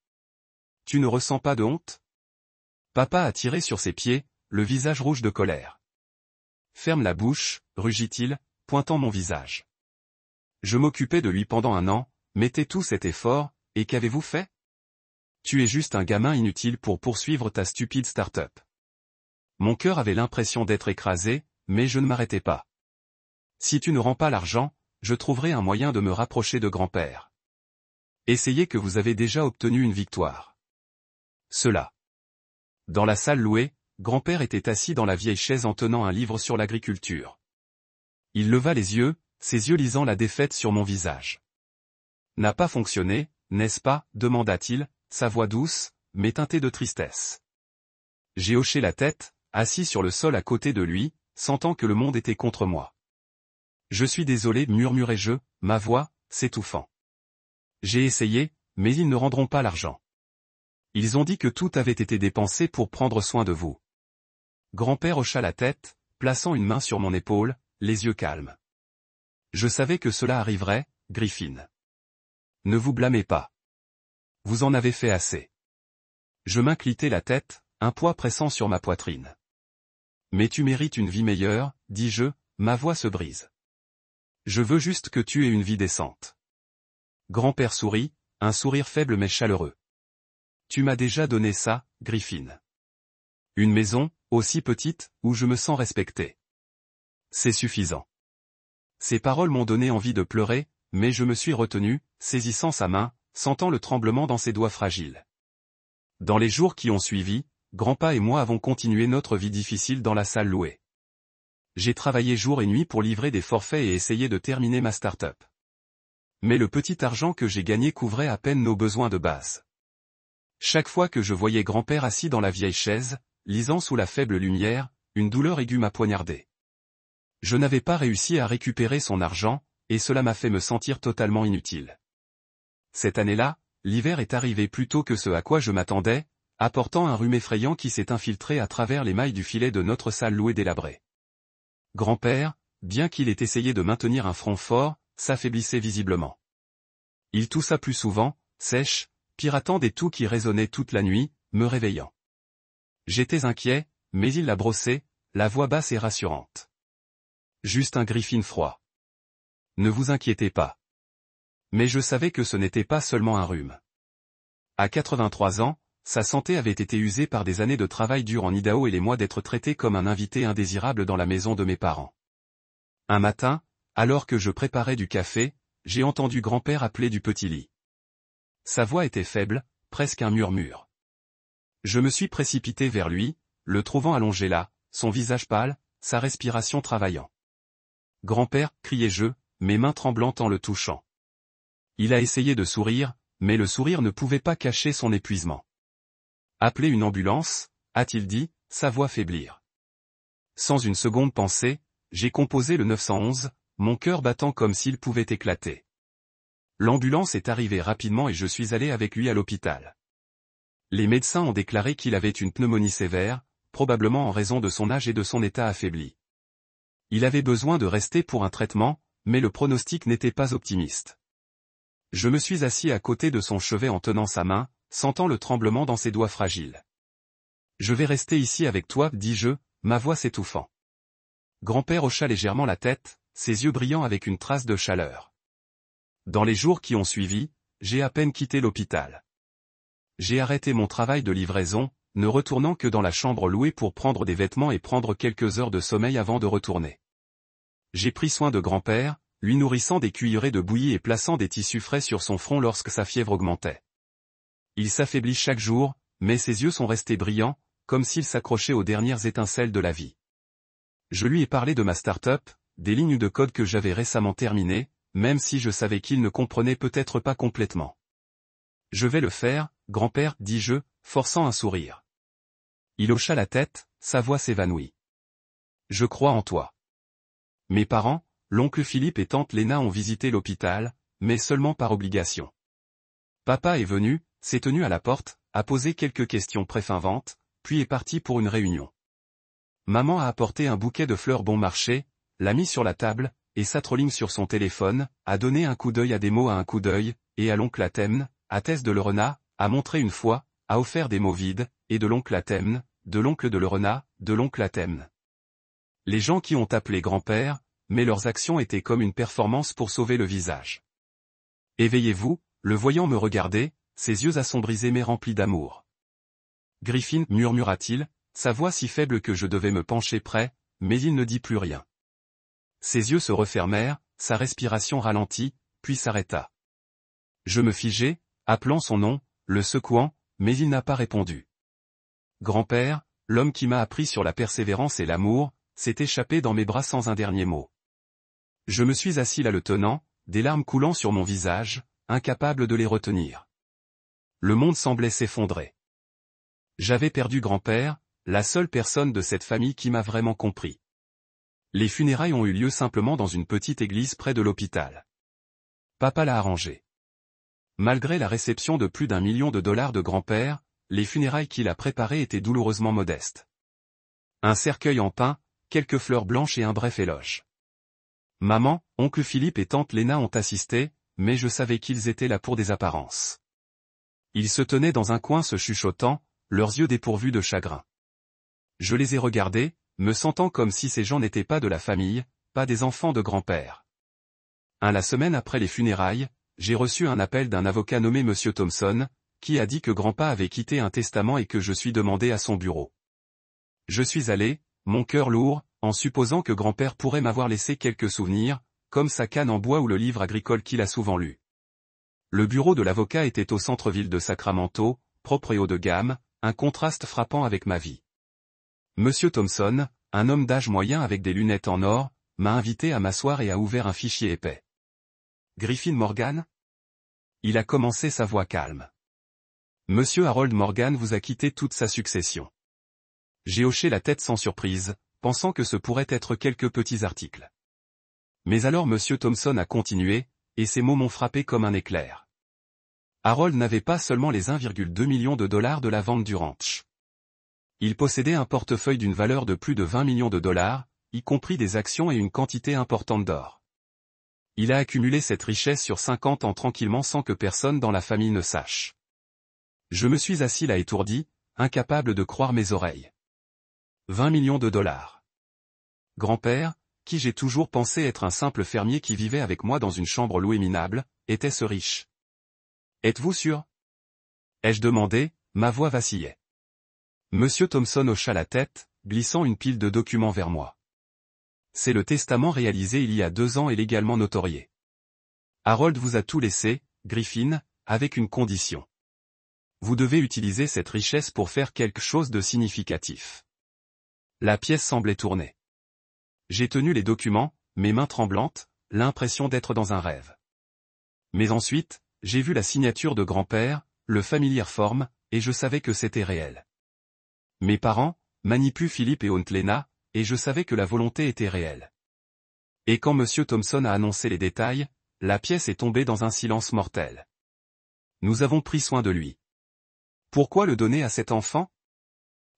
Tu ne ressens pas de honte? Papa a tiré sur ses pieds, le visage rouge de colère. Ferme la bouche, rugit-il, pointant mon visage. Je m'occupais de lui pendant 1 an, mettez tout cet effort, et qu'avez-vous fait? Tu es juste un gamin inutile pour poursuivre ta stupide start-up. Mon cœur avait l'impression d'être écrasé, mais je ne m'arrêtais pas. Si tu ne rends pas l'argent, je trouverai un moyen de me rapprocher de grand-père. Essayez que vous avez déjà obtenu une victoire. Cela. Dans la salle louée, grand-père était assis dans la vieille chaise en tenant un livre sur l'agriculture. Il leva les yeux, ses yeux lisant la défaite sur mon visage. N'a pas fonctionné, n'est-ce pas, demanda-t-il, sa voix douce, mais teintée de tristesse. J'ai hoché la tête, assis sur le sol à côté de lui, sentant que le monde était contre moi. Je suis désolé, murmurai-je, ma voix, s'étouffant. J'ai essayé, mais ils ne rendront pas l'argent. Ils ont dit que tout avait été dépensé pour prendre soin de vous. Grand-père hocha la tête, plaçant une main sur mon épaule, les yeux calmes. Je savais que cela arriverait, Griffin. Ne vous blâmez pas. Vous en avez fait assez. Je m'inclinai la tête, un poids pressant sur ma poitrine. Mais tu mérites une vie meilleure, dis-je, ma voix se brise. Je veux juste que tu aies une vie décente. Grand-père sourit, un sourire faible mais chaleureux. Tu m'as déjà donné ça, Griffin. Une maison, aussi petite, où je me sens respecté. C'est suffisant. Ces paroles m'ont donné envie de pleurer, mais je me suis retenu, saisissant sa main, sentant le tremblement dans ses doigts fragiles. Dans les jours qui ont suivi, grand-pa et moi avons continué notre vie difficile dans la salle louée. J'ai travaillé jour et nuit pour livrer des forfaits et essayer de terminer ma start-up. Mais le petit argent que j'ai gagné couvrait à peine nos besoins de base. Chaque fois que je voyais grand-père assis dans la vieille chaise, lisant sous la faible lumière, une douleur aiguë m'a poignardé. Je n'avais pas réussi à récupérer son argent, et cela m'a fait me sentir totalement inutile. Cette année-là, l'hiver est arrivé plus tôt que ce à quoi je m'attendais, apportant un rhume effrayant qui s'est infiltré à travers les mailles du filet de notre salle louée délabrée. Grand-père, bien qu'il ait essayé de maintenir un front fort, s'affaiblissait visiblement. Il toussa plus souvent, sèche, piratant des toux qui résonnaient toute la nuit, me réveillant. J'étais inquiet, mais il la brossait, la voix basse et rassurante. Juste un Griffin froid. Ne vous inquiétez pas. Mais je savais que ce n'était pas seulement un rhume. À 83 ans, sa santé avait été usée par des années de travail dur en Idaho et les mois d'être traité comme un invité indésirable dans la maison de mes parents. Un matin, alors que je préparais du café, j'ai entendu grand-père appeler du petit lit. Sa voix était faible, presque un murmure. Je me suis précipité vers lui, le trouvant allongé là, son visage pâle, sa respiration travaillant. Grand-père, criai-je, mes mains tremblantes en le touchant. Il a essayé de sourire, mais le sourire ne pouvait pas cacher son épuisement. Appelez une ambulance, a-t-il dit, sa voix faiblir. Sans une seconde pensée, j'ai composé le 911, mon cœur battant comme s'il pouvait éclater. L'ambulance est arrivée rapidement et je suis allé avec lui à l'hôpital. Les médecins ont déclaré qu'il avait une pneumonie sévère, probablement en raison de son âge et de son état affaibli. Il avait besoin de rester pour un traitement, mais le pronostic n'était pas optimiste. Je me suis assis à côté de son chevet en tenant sa main, sentant le tremblement dans ses doigts fragiles. Je vais rester ici avec toi, dis-je, ma voix s'étouffant. Grand-père hocha légèrement la tête, ses yeux brillant avec une trace de chaleur. Dans les jours qui ont suivi, j'ai à peine quitté l'hôpital. J'ai arrêté mon travail de livraison, ne retournant que dans la chambre louée pour prendre des vêtements et prendre quelques heures de sommeil avant de retourner. J'ai pris soin de grand-père, lui nourrissant des cuillerées de bouillie et plaçant des tissus frais sur son front lorsque sa fièvre augmentait. Il s'affaiblit chaque jour, mais ses yeux sont restés brillants, comme s'ils s'accrochaient aux dernières étincelles de la vie. Je lui ai parlé de ma start-up, des lignes de code que j'avais récemment terminées, même si je savais qu'il ne comprenait peut-être pas complètement. Je vais le faire, grand-père, dis-je, forçant un sourire. Il hocha la tête, sa voix s'évanouit. Je crois en toi. Mes parents, l'oncle Philippe et tante Léna ont visité l'hôpital, mais seulement par obligation. Papa est venu, s'est tenu à la porte, a posé quelques questions préfinvantes, puis est parti pour une réunion. Maman a apporté un bouquet de fleurs bon marché, l'a mis sur la table, et s'attroligne sur son téléphone, a donné un coup d'œil à des mots à un coup d'œil, et à l'oncle Athèmne, à Thèse de Lerena, a montré une fois, a offert des mots vides, et de l'oncle Athèmne, de l'oncle de Lerena, de l'oncle Athèmne. Les gens qui ont appelé grand-père, mais leurs actions étaient comme une performance pour sauver le visage. Éveillez-vous, le voyant me regarder, ses yeux assombris mais remplis d'amour. Griffin, murmura-t-il, sa voix si faible que je devais me pencher près, mais il ne dit plus rien. Ses yeux se refermèrent, sa respiration ralentit, puis s'arrêta. Je me figeai, appelant son nom, le secouant, mais il n'a pas répondu. Grand-père, l'homme qui m'a appris sur la persévérance et l'amour, s'est échappé dans mes bras sans un dernier mot. Je me suis assis là le tenant, des larmes coulant sur mon visage, incapable de les retenir. Le monde semblait s'effondrer. J'avais perdu grand-père, la seule personne de cette famille qui m'a vraiment compris. Les funérailles ont eu lieu simplement dans une petite église près de l'hôpital. Papa l'a arrangé. Malgré la réception de plus d'1 million de dollars de grand-père, les funérailles qu'il a préparées étaient douloureusement modestes. Un cercueil en pin, quelques fleurs blanches et un bref éloge. Maman, oncle Philippe et tante Léna ont assisté, mais je savais qu'ils étaient là pour des apparences. Ils se tenaient dans un coin se chuchotant, leurs yeux dépourvus de chagrin. Je les ai regardés, me sentant comme si ces gens n'étaient pas de la famille, pas des enfants de grand-père. La semaine après les funérailles, j'ai reçu un appel d'un avocat nommé Monsieur Thompson, qui a dit que grand-pa avait quitté un testament et que je suis demandé à son bureau. Je suis allé, mon cœur lourd, en supposant que grand-père pourrait m'avoir laissé quelques souvenirs, comme sa canne en bois ou le livre agricole qu'il a souvent lu. Le bureau de l'avocat était au centre-ville de Sacramento, propre et haut de gamme, un contraste frappant avec ma vie. Monsieur Thompson, un homme d'âge moyen avec des lunettes en or, m'a invité à m'asseoir et a ouvert un fichier épais. Griffin Morgan? Il a commencé sa voix calme. Monsieur Harold Morgan vous a quitté toute sa succession. J'ai hoché la tête sans surprise, pensant que ce pourrait être quelques petits articles. Mais alors Monsieur Thompson a continué, et ces mots m'ont frappé comme un éclair. Harold n'avait pas seulement les 1,2 million de dollars de la vente du ranch. Il possédait un portefeuille d'une valeur de plus de 20 millions de dollars, y compris des actions et une quantité importante d'or. Il a accumulé cette richesse sur 50 ans tranquillement sans que personne dans la famille ne sache. Je me suis assis là étourdi, incapable de croire mes oreilles. 20 millions de dollars. Grand-père, qui j'ai toujours pensé être un simple fermier qui vivait avec moi dans une chambre louée minable, était-ce riche? Êtes-vous sûr? Ai-je demandé, ma voix vacillait. Monsieur Thompson hocha la tête, glissant une pile de documents vers moi. C'est le testament réalisé il y a 2 ans et légalement notorié. Harold vous a tout laissé, Griffin, avec une condition. Vous devez utiliser cette richesse pour faire quelque chose de significatif. La pièce semblait tourner. J'ai tenu les documents, mes mains tremblantes, l'impression d'être dans un rêve. Mais ensuite, j'ai vu la signature de grand-père, le familière forme, et je savais que c'était réel. Mes parents, Manipu Philippe et Aunt Léna, et je savais que la volonté était réelle. Et quand Monsieur Thompson a annoncé les détails, la pièce est tombée dans un silence mortel. Nous avons pris soin de lui. Pourquoi le donner à cet enfant?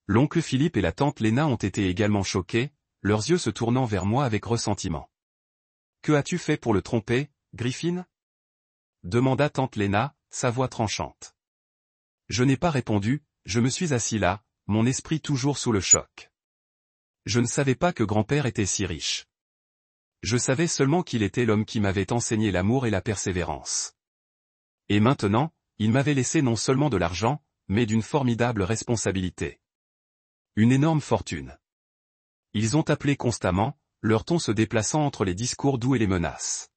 L'oncle Philippe et la tante Léna ont été également choqués, leurs yeux se tournant vers moi avec ressentiment. Que as-tu fait pour le tromper, Griffin? Demanda tante Léna, sa voix tranchante. Je n'ai pas répondu, je me suis assis là, mon esprit toujours sous le choc. Je ne savais pas que grand-père était si riche. Je savais seulement qu'il était l'homme qui m'avait enseigné l'amour et la persévérance. Et maintenant, il m'avait laissé non seulement de l'argent, mais d'une formidable responsabilité. Une énorme fortune. Ils ont appelé constamment, leur ton se déplaçant entre les discours doux et les menaces.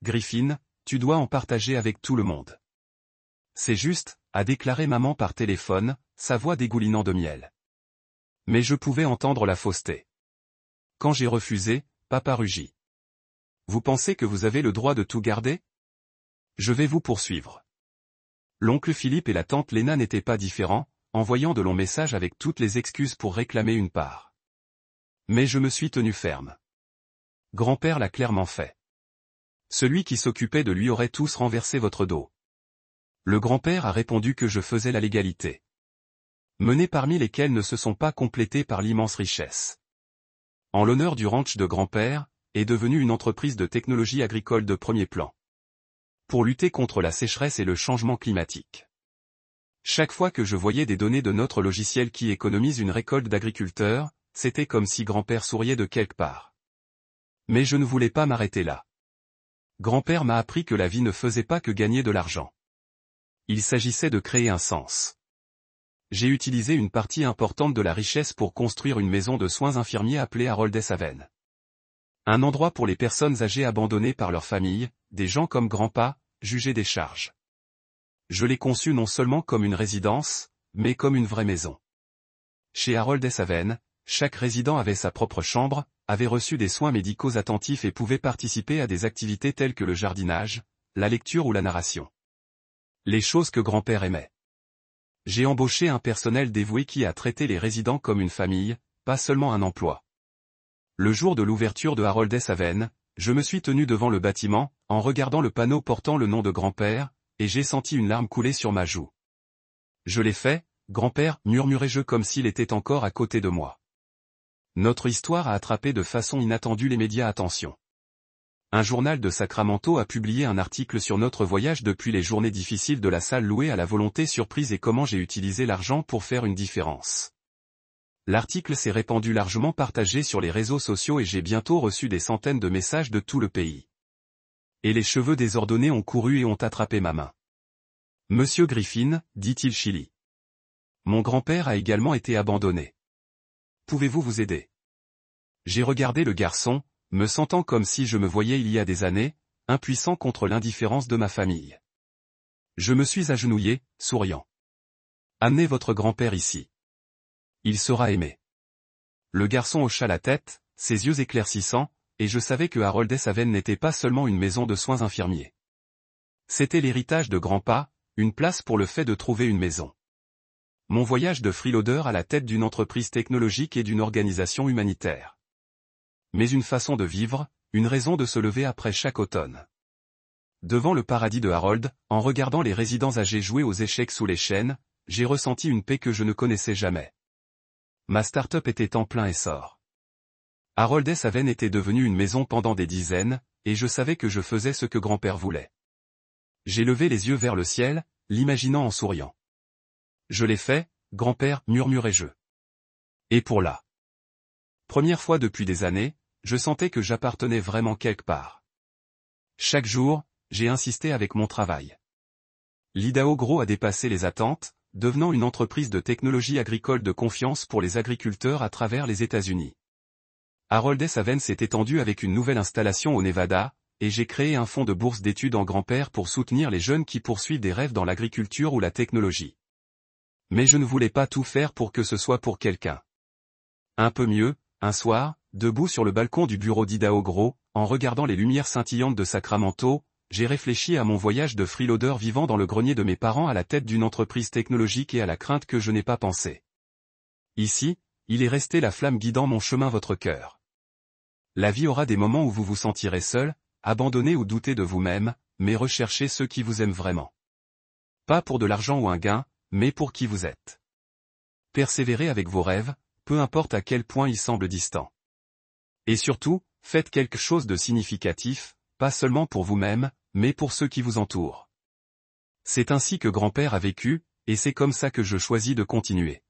Griffin, tu dois en partager avec tout le monde. C'est juste, a déclaré maman par téléphone, sa voix dégoulinant de miel. Mais je pouvais entendre la fausseté. Quand j'ai refusé, papa rugit. Vous pensez que vous avez le droit de tout garder? Je vais vous poursuivre. L'oncle Philippe et la tante Léna n'étaient pas différents, envoyant de longs messages avec toutes les excuses pour réclamer une part. Mais je me suis tenu ferme. Grand-père l'a clairement fait. Celui qui s'occupait de lui aurait tous renversé votre dos. Le grand-père a répondu que je faisais la légalité. Menées parmi lesquelles ne se sont pas complétées par l'immense richesse. En l'honneur du ranch de grand-père, est devenue une entreprise de technologie agricole de premier plan. Pour lutter contre la sécheresse et le changement climatique. Chaque fois que je voyais des données de notre logiciel qui économise une récolte d'agriculteurs, c'était comme si grand-père souriait de quelque part. Mais je ne voulais pas m'arrêter là. Grand-père m'a appris que la vie ne faisait pas que gagner de l'argent. Il s'agissait de créer un sens. J'ai utilisé une partie importante de la richesse pour construire une maison de soins infirmiers appelée Haroldeshaven. Un endroit pour les personnes âgées abandonnées par leur famille, des gens comme grand-pa, jugés des charges. Je l'ai conçu non seulement comme une résidence, mais comme une vraie maison. Chez Haroldeshaven, chaque résident avait sa propre chambre, avait reçu des soins médicaux attentifs et pouvait participer à des activités telles que le jardinage, la lecture ou la narration. Les choses que grand-père aimait. J'ai embauché un personnel dévoué qui a traité les résidents comme une famille, pas seulement un emploi. Le jour de l'ouverture de Haroldeshaven, je me suis tenu devant le bâtiment, en regardant le panneau portant le nom de grand-père, et j'ai senti une larme couler sur ma joue. Je l'ai fait, grand-père, murmurai-je comme s'il était encore à côté de moi. Notre histoire a attrapé de façon inattendue les médias attention. Un journal de Sacramento a publié un article sur notre voyage depuis les journées difficiles de la salle louée à la volonté surprise et comment j'ai utilisé l'argent pour faire une différence. L'article s'est répandu largement partagé sur les réseaux sociaux et j'ai bientôt reçu des centaines de messages de tout le pays. Et les cheveux désordonnés ont couru et ont attrapé ma main. Monsieur Griffin, dit-il Chili. Mon grand-père a également été abandonné. Pouvez-vous vous aider? J'ai regardé le garçon, me sentant comme si je me voyais il y a des années, impuissant contre l'indifférence de ma famille. Je me suis agenouillé, souriant. Amenez votre grand-père ici. Il sera aimé. Le garçon hocha la tête, ses yeux éclaircissants, et je savais que Haroldeshaven n'était pas seulement une maison de soins infirmiers. C'était l'héritage de grand-pa, une place pour le fait de trouver une maison. Mon voyage de freeloader à la tête d'une entreprise technologique et d'une organisation humanitaire. Mais une façon de vivre, une raison de se lever après chaque automne. Devant le paradis de Harold, en regardant les résidents âgés jouer aux échecs sous les chênes, j'ai ressenti une paix que je ne connaissais jamais. Ma start-up était en plein essor. Haroldeshaven était devenue une maison pendant des dizaines, et je savais que je faisais ce que grand-père voulait. J'ai levé les yeux vers le ciel, l'imaginant en souriant. Je l'ai fait, grand-père, murmurai-je. Et pour la première fois depuis des années, je sentais que j'appartenais vraiment quelque part. Chaque jour, j'ai insisté avec mon travail. l'Idaho Grow a dépassé les attentes, devenant une entreprise de technologie agricole de confiance pour les agriculteurs à travers les États-Unis. Haroldeshaven s'est étendu avec une nouvelle installation au Nevada, et j'ai créé un fonds de bourse d'études en grand-père pour soutenir les jeunes qui poursuivent des rêves dans l'agriculture ou la technologie. Mais je ne voulais pas tout faire pour que ce soit pour quelqu'un. Un peu mieux, un soir, debout sur le balcon du bureau d'Idaho Grow, en regardant les lumières scintillantes de Sacramento, j'ai réfléchi à mon voyage de freeloader vivant dans le grenier de mes parents à la tête d'une entreprise technologique et à la crainte que je n'ai pas pensé. Ici, il est resté la flamme guidant mon chemin votre cœur. La vie aura des moments où vous vous sentirez seul, abandonné ou douter de vous-même, mais recherchez ceux qui vous aiment vraiment. Pas pour de l'argent ou un gain, mais pour qui vous êtes. Persévérez avec vos rêves, peu importe à quel point ils semblent distants. Et surtout, faites quelque chose de significatif, pas seulement pour vous-même, mais pour ceux qui vous entourent. C'est ainsi que grand-père a vécu, et c'est comme ça que je choisis de continuer.